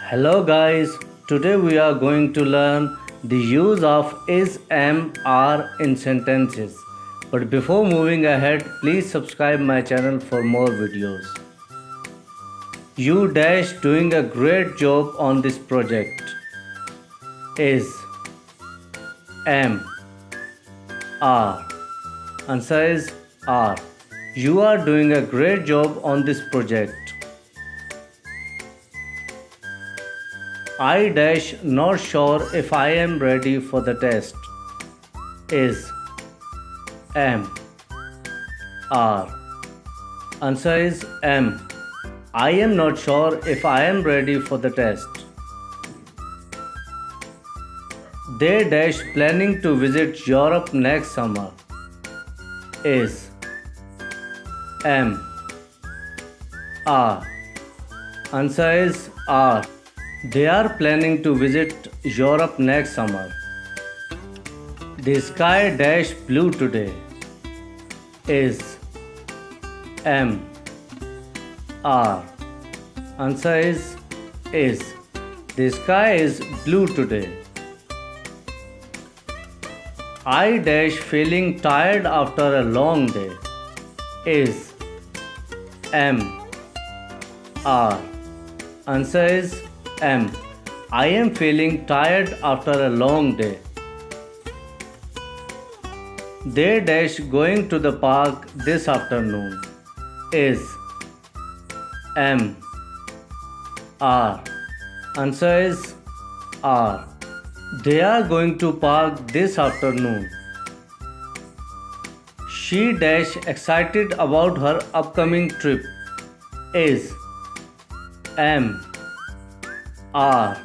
Hello guys, today we are going to learn the use of is, am, are in sentences. But before moving ahead, please subscribe my channel for more videos. You dash doing a great job on this project. Is, am, are. Answer is are. You are doing a great job on this project. I dash not sure if I am ready for the test. Is, am, are. Answer is am. I am not sure if I am ready for the test. They dash planning to visit Europe next summer. Is, am, are. Answer is are. They are planning to visit Europe next summer. The sky dash blue today. Is, am, are. Answer is. The sky is blue today. I dash feeling tired after a long day. Is, am, are. Answer is am. I am feeling tired after a long day. They dash going to the park this afternoon. Is, am, are. Answer is are. They are going to park this afternoon. She dash excited about her upcoming trip. Is, am, are.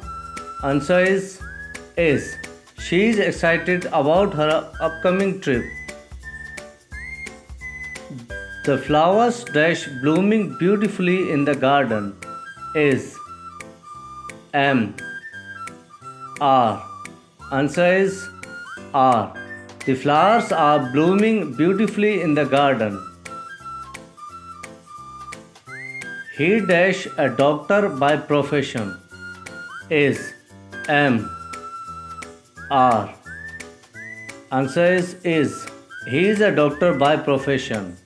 Answer is. She is excited about her upcoming trip. The flowers dash blooming beautifully in the garden. Is, am, are. Answer is are. The flowers are blooming beautifully in the garden. He dash a doctor by profession. Is, am, are. Answer is. He is a doctor by profession.